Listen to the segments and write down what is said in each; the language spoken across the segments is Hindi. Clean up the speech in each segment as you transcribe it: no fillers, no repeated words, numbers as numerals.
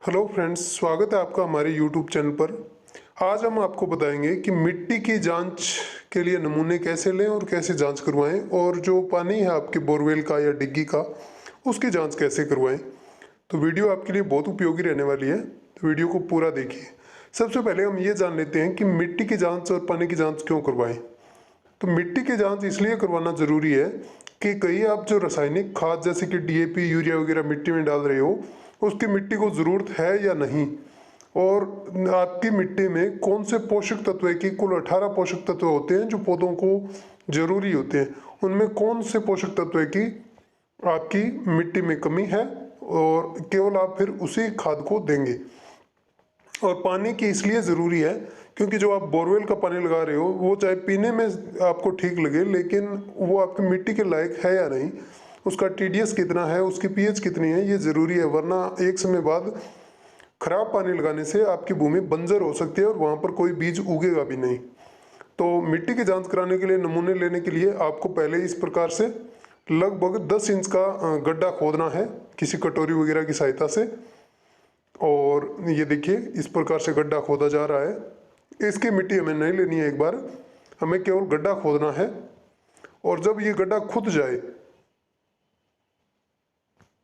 हेलो फ्रेंड्स, स्वागत है आपका हमारे यूट्यूब चैनल पर। आज हम आपको बताएंगे कि मिट्टी की जांच के लिए नमूने कैसे लें और कैसे जांच करवाएं, और जो पानी है आपके बोरवेल का या डिग्गी का, उसकी जांच कैसे करवाएं। तो वीडियो आपके लिए बहुत उपयोगी रहने वाली है, तो वीडियो को पूरा देखिए। सबसे पहले हम ये जान लेते हैं कि मिट्टी की जाँच और पानी की जाँच क्यों करवाएँ। तो मिट्टी की जांच इसलिए करवाना ज़रूरी है कि कहीं आप जो रासायनिक खाद जैसे कि डीएपी, यूरिया वगैरह मिट्टी में डाल रहे हो, उसकी मिट्टी को ज़रूरत है या नहीं, और आपकी मिट्टी में कौन से पोषक तत्व है कि कुल 18 पोषक तत्व होते हैं जो पौधों को ज़रूरी होते हैं, उनमें कौन से पोषक तत्व है कि आपकी मिट्टी में कमी है और केवल आप फिर उसी खाद को देंगे। और पानी की इसलिए ज़रूरी है क्योंकि जो आप बोरवेल का पानी लगा रहे हो वो चाहे पीने में आपको ठीक लगे, लेकिन वो आपकी मिट्टी के लायक है या नहीं, उसका टीडीएस कितना है, उसकी पीएच कितनी है, ये ज़रूरी है। वरना एक समय बाद खराब पानी लगाने से आपकी भूमि बंजर हो सकती है और वहाँ पर कोई बीज उगेगा भी नहीं। तो मिट्टी की जांच कराने के लिए, नमूने लेने के लिए आपको पहले इस प्रकार से लगभग 10 इंच का गड्ढा खोदना है किसी कटोरी वगैरह की सहायता से। और ये देखिए इस प्रकार से गड्ढा खोदा जा रहा है। इसकी मिट्टी हमें नहीं लेनी है, एक बार हमें केवल गड्ढा खोदना है। और जब ये गड्ढा खुद जाए,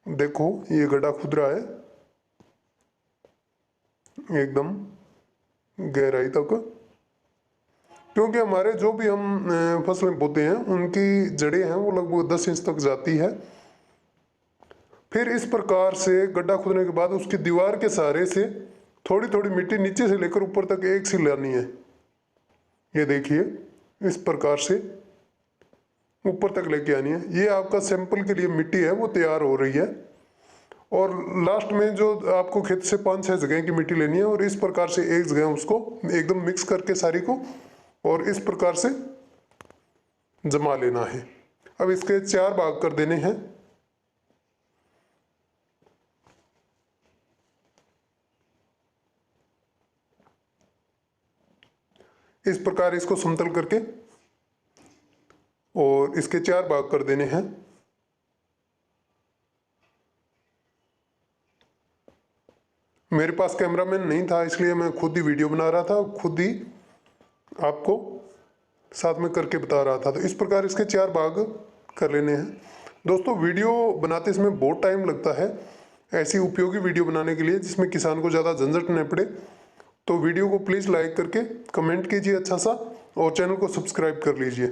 देखो ये गड्ढा खुद रहा है एकदम गहराई तक, क्योंकि हमारे जो भी हम फसलें बोते हैं उनकी जड़ें हैं वो लगभग 10 इंच तक जाती है। फिर इस प्रकार से गड्ढा खोदने के बाद उसकी दीवार के सहारे से थोड़ी थोड़ी मिट्टी नीचे से लेकर ऊपर तक एक सी लानी है। ये देखिए इस प्रकार से ऊपर तक लेके आनी है। ये आपका सैंपल के लिए मिट्टी है वो तैयार हो रही है। और लास्ट में जो आपको खेत से 5-6 जगह की मिट्टी लेनी है और इस प्रकार से एक जगह उसको एकदम मिक्स करके सारी को और इस प्रकार से जमा लेना है। अब इसके 4 भाग कर देने हैं। इस प्रकार इसको समतल करके और इसके 4 भाग कर देने हैं। मेरे पास कैमरामैन नहीं था इसलिए मैं खुद ही वीडियो बना रहा था, खुद ही आपको साथ में करके बता रहा था। तो इस प्रकार इसके 4 भाग कर लेने हैं। दोस्तों, वीडियो बनाते समय बहुत टाइम लगता है ऐसी उपयोगी वीडियो बनाने के लिए जिसमें किसान को ज़्यादा झंझट न पड़े। तो वीडियो को प्लीज़ लाइक करके कमेंट कीजिए अच्छा सा, और चैनल को सब्सक्राइब कर लीजिए।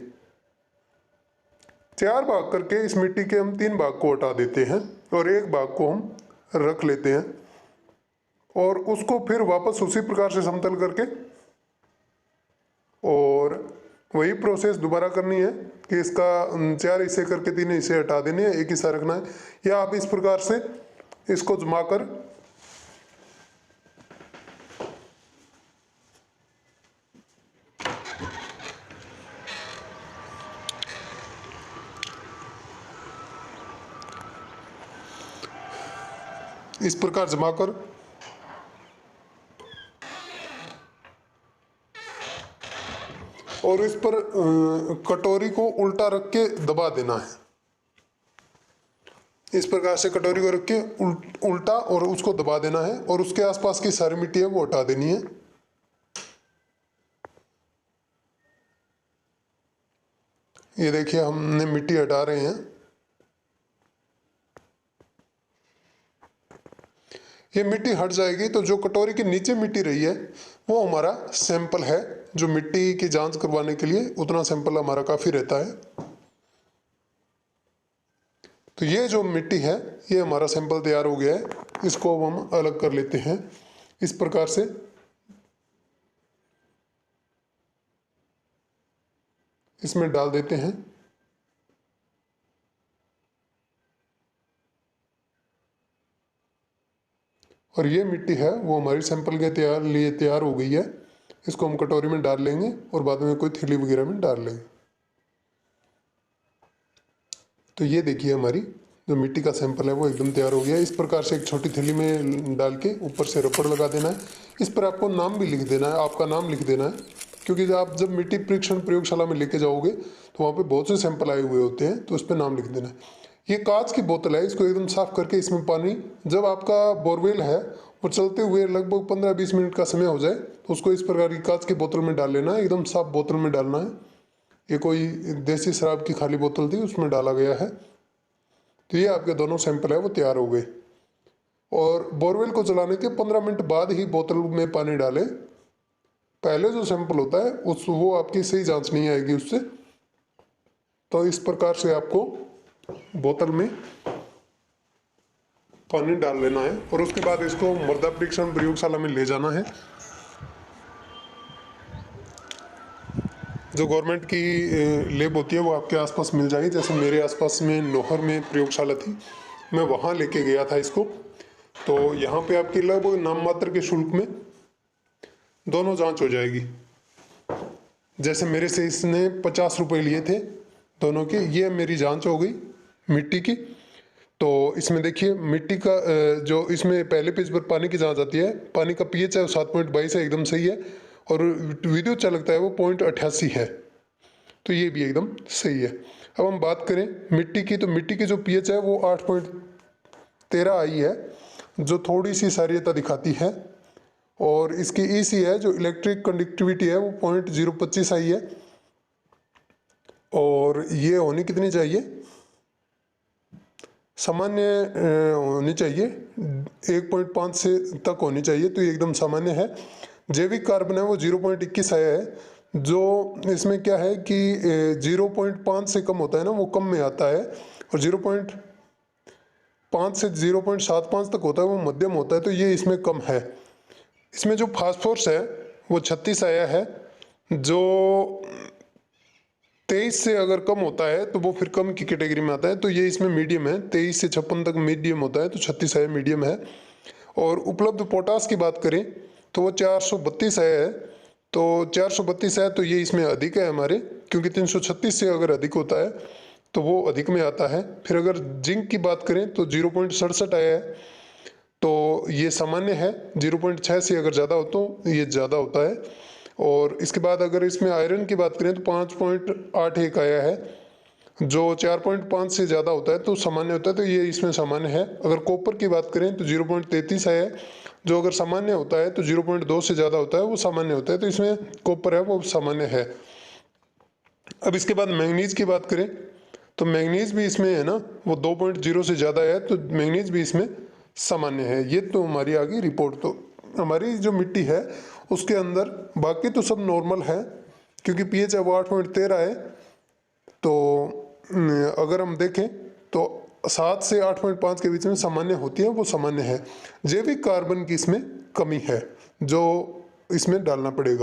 4 भाग करके इस मिट्टी के हम 3 भाग को हटा देते हैं और एक भाग को हम रख लेते हैं, और उसको फिर वापस उसी प्रकार से समतल करके और वही प्रोसेस दोबारा करनी है कि इसका 4 हिस्से करके 3 हिस्से हटा देने हैं, एक हिस्सा रखना है। या आप इस प्रकार से इसको जमाकर इस प्रकार जमाकर और इस पर कटोरी को उल्टा रख के दबा देना है। इस प्रकार से कटोरी को रख के उल्टा और उसको दबा देना है, और उसके आसपास की सारी मिट्टी है वो हटा देनी है। ये देखिए हमने मिट्टी हटा रहे हैं। ये मिट्टी हट जाएगी तो जो कटोरी के नीचे मिट्टी रही है वो हमारा सैंपल है। जो मिट्टी की जांच करवाने के लिए उतना सैंपल हमारा काफ़ी रहता है। तो ये जो मिट्टी है ये हमारा सैंपल तैयार हो गया है। इसको अब हम अलग कर लेते हैं इस प्रकार से। इसमें डाल देते हैं। और ये मिट्टी है वो हमारी सैंपल के लिए तैयार हो गई है। इसको हम कटोरी में डाल लेंगे और बाद में कोई थैली वगैरह में डाल लेंगे। तो ये देखिए हमारी जो मिट्टी का सैंपल है वो एकदम तैयार हो गया है। इस प्रकार से एक छोटी थैली में डाल के ऊपर से रबड़ लगा देना है। इस पर आपको नाम भी लिख देना है, आपका नाम लिख देना है, क्योंकि आप जब मिट्टी परीक्षण प्रयोगशाला में लेके जाओगे तो वहाँ पे बहुत से सैंपल आए हुए होते हैं, तो उस पर नाम लिख देना है। ये कांच की बोतल है, इसको एकदम साफ करके इसमें पानी, जब आपका बोरवेल है वो चलते हुए लगभग 15-20 मिनट का समय हो जाए तो उसको इस प्रकार की कांच की बोतल में डाल लेना है, एकदम साफ बोतल में डालना है। ये कोई देसी शराब की खाली बोतल थी, उसमें डाला गया है। तो ये आपके दोनों सैंपल है वो तैयार हो गए। और बोरवेल को चलाने के 15 मिनट बाद ही बोतल में पानी डालें। पहले जो सैंपल होता है वो आपकी सही जांच नहीं आएगी उससे। तो इस प्रकार से आपको बोतल में पानी डाल लेना है और उसके बाद इसको मृदा परीक्षण प्रयोगशाला में ले जाना है। जो गवर्नमेंट की लैब होती है वो आपके आसपास मिल जाएगी। जैसे मेरे आसपास में नौहर में प्रयोगशाला थी, मैं वहाँ लेके गया था इसको। तो यहाँ पे आपकी लगभग नाम मात्र के शुल्क में दोनों जांच हो जाएगी। जैसे मेरे से इसने 50 रुपये लिए थे दोनों के। ये मेरी जांच हो गई मिट्टी की। तो इसमें देखिए मिट्टी का जो इसमें पहले पेज पर पानी की जांच आती है, पानी का पीएच है 7.22 है, एकदम सही है। और विद्युत चालकता है वो 0.88 है, तो ये भी एकदम सही है। अब हम बात करें मिट्टी की, तो मिट्टी की जो पीएच है वो 8.13 आई है, जो थोड़ी सी क्षारीयता दिखाती है। और इसकी ईसी है जो इलेक्ट्रिक कंडक्टिविटी है वो 0.025 आई है। और ये होनी कितनी चाहिए, सामान्य होनी चाहिए, 1.5 से तक होनी चाहिए, तो ये एकदम सामान्य है। जैविक कार्बन है वो 0.21 आया है, जो इसमें क्या है कि 0.5 से कम होता है ना, वो कम में आता है। और 0.5 से 0.75 तक होता है वो मध्यम होता है, तो ये इसमें कम है। इसमें जो फास्फोरस है वो 36 आया है, जो 23 से अगर कम होता है तो वो फिर कम की कैटेगरी में आता है, तो ये इसमें मीडियम है। 23 से 56 तक मीडियम होता है, तो 36 है मीडियम है। और उपलब्ध पोटास की बात करें तो वो 432 है, तो 432 है तो ये इसमें अधिक है हमारे, क्योंकि 336 से अगर अधिक होता है तो वो अधिक में आता है। फिर अगर जिंक की बात करें तो 0.67 आया है, तो ये सामान्य है। 0.6 से अगर ज़्यादा हो तो ये ज़्यादा होता है। और इसके बाद अगर इसमें आयरन की बात करें तो 5.81 आया है, जो 4.5 से ज़्यादा होता है तो सामान्य होता है, तो ये इसमें सामान्य है। अगर कॉपर की बात करें तो 0.33 आया है, जो अगर सामान्य होता है तो 0.2 से ज़्यादा होता है वो सामान्य होता है, तो इसमें कॉपर है वो सामान्य है। अब इसके बाद मैंगनीज की बात करें तो मैंगनीज भी इसमें है ना, वो 2.0 से ज़्यादा है, तो मैंगनीज भी इसमें सामान्य है। ये तो हमारी आ गई रिपोर्ट। तो हमारी जो मिट्टी है उसके अंदर बाकी तो सब नॉर्मल है, क्योंकि पीएच है वो 8.13 है। तो अगर हम देखें तो 7 से 8.5 के बीच में सामान्य होती है, वो सामान्य है। जैविक कार्बन की इसमें कमी है जो इसमें डालना पड़ेगा।